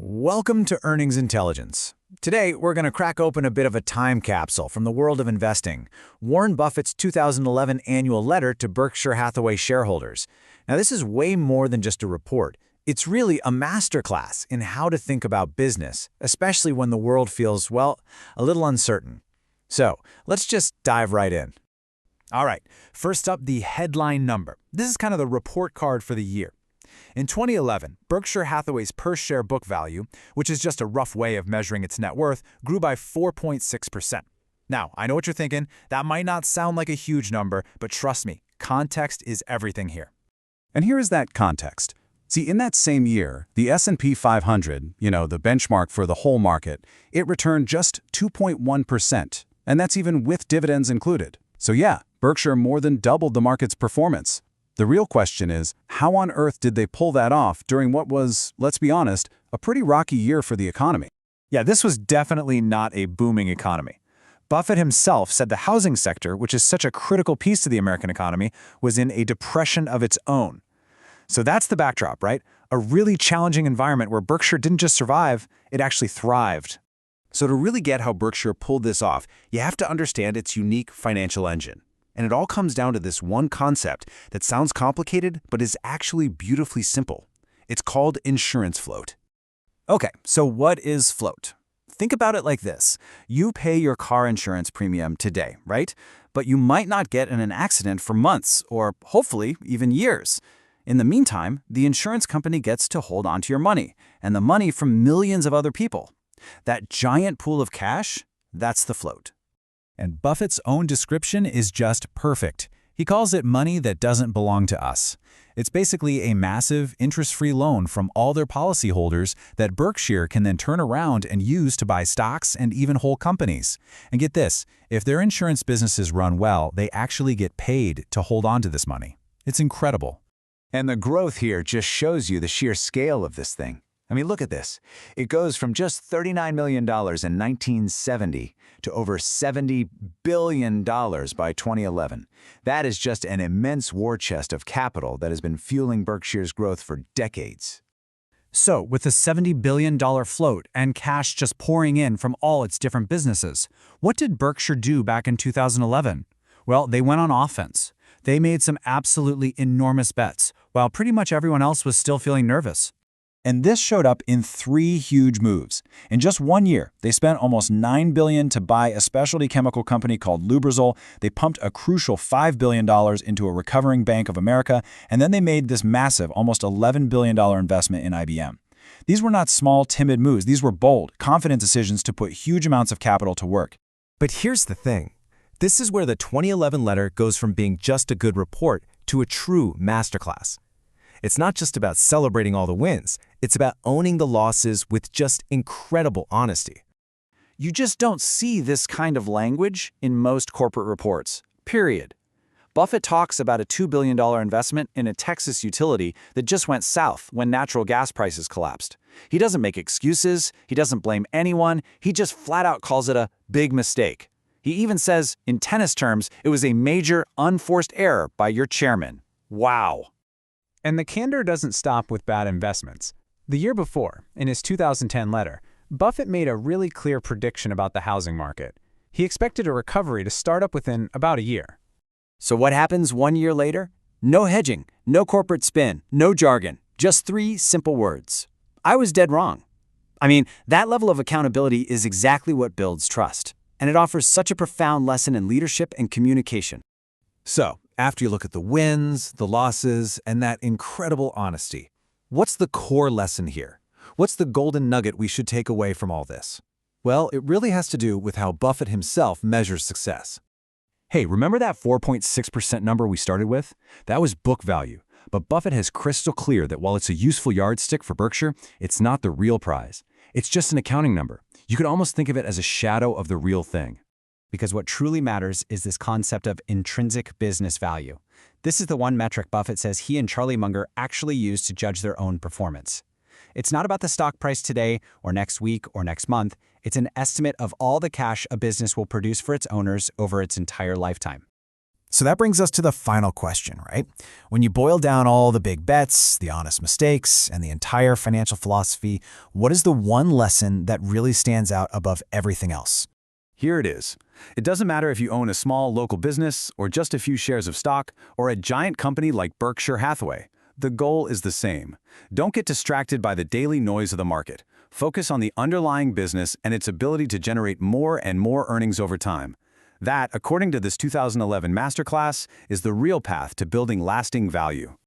Welcome to Earnings Intelligence. Today, we're going to crack open a bit of a time capsule from the world of investing, Warren Buffett's 2011 annual letter to Berkshire Hathaway shareholders. Now, this is way more than just a report. It's really a masterclass in how to think about business, especially when the world feels, well, a little uncertain. So, let's just dive right in. All right, first up, the headline number. This is kind of the report card for the year. In 2011, Berkshire Hathaway's per-share book value, which is just a rough way of measuring its net worth, grew by 4.6%. Now, I know what you're thinking. That might not sound like a huge number, but trust me, context is everything here. And here is that context. See, in that same year, the S&P 500, the benchmark for the whole market, it returned just 2.1%, and that's even with dividends included. So yeah, Berkshire more than doubled the market's performance. The real question is, how on earth did they pull that off during what was, let's be honest, a pretty rocky year for the economy? Yeah, this was definitely not a booming economy. Buffett himself said the housing sector, which is such a critical piece to the American economy, was in a depression of its own. So that's the backdrop, right? A really challenging environment where Berkshire didn't just survive, it actually thrived. So to really get how Berkshire pulled this off, you have to understand its unique financial engine. And it all comes down to this one concept that sounds complicated, but is actually beautifully simple. It's called insurance float. Okay, so what is float? Think about it like this. You pay your car insurance premium today, right? But you might not get in an accident for months, or hopefully even years. In the meantime, the insurance company gets to hold on to your money, and the money from millions of other people. That giant pool of cash, that's the float. And Buffett's own description is just perfect. He calls it money that doesn't belong to us. It's basically a massive, interest-free loan from all their policyholders that Berkshire can then turn around and use to buy stocks and even whole companies. And get this, if their insurance businesses run well, they actually get paid to hold on to this money. It's incredible. And the growth here just shows you the sheer scale of this thing. I mean, look at this. It goes from just $39 million in 1970 to over $70 billion by 2011. That is just an immense war chest of capital that has been fueling Berkshire's growth for decades. So, with a $70 billion float and cash just pouring in from all its different businesses, what did Berkshire do back in 2011? Well, they went on offense. They made some absolutely enormous bets, while pretty much everyone else was still feeling nervous. And this showed up in 3 huge moves. In just 1 year, they spent almost $9 billion to buy a specialty chemical company called Lubrizol. They pumped a crucial $5 billion into a recovering Bank of America, and then they made this massive, almost $11 billion investment in IBM. These were not small, timid moves. These were bold, confident decisions to put huge amounts of capital to work. But here's the thing. This is where the 2011 letter goes from being just a good report to a true masterclass. It's not just about celebrating all the wins. It's about owning the losses with just incredible honesty. You just don't see this kind of language in most corporate reports, period. Buffett talks about a $2 billion investment in a Texas utility that just went south when natural gas prices collapsed. He doesn't make excuses. He doesn't blame anyone. He just flat out calls it a big mistake. He even says, in tennis terms, it was a major, unforced error by your chairman. Wow. And the candor doesn't stop with bad investments. The year before, in his 2010 letter, Buffett made a really clear prediction about the housing market. He expected a recovery to start up within about a year. So what happens 1 year later? No hedging, no corporate spin, no jargon, just 3 simple words. I was dead wrong. I mean, that level of accountability is exactly what builds trust, and it offers such a profound lesson in leadership and communication. So, after you look at the wins, the losses, and that incredible honesty, what's the core lesson here? What's the golden nugget we should take away from all this? Well, it really has to do with how Buffett himself measures success. Hey, remember that 4.6% number we started with? That was book value. But Buffett has crystal clear that while it's a useful yardstick for Berkshire, it's not the real prize. It's just an accounting number. You could almost think of it as a shadow of the real thing. Because what truly matters is this concept of intrinsic business value. This is the one metric Buffett says he and Charlie Munger actually use to judge their own performance. It's not about the stock price today or next week or next month. It's an estimate of all the cash a business will produce for its owners over its entire lifetime. So that brings us to the final question, right? When you boil down all the big bets, the honest mistakes, and the entire financial philosophy, what is the one lesson that really stands out above everything else? Here it is. It doesn't matter if you own a small local business or just a few shares of stock or a giant company like Berkshire Hathaway. The goal is the same. Don't get distracted by the daily noise of the market. Focus on the underlying business and its ability to generate more and more earnings over time. That, according to this 2011 masterclass, is the real path to building lasting value.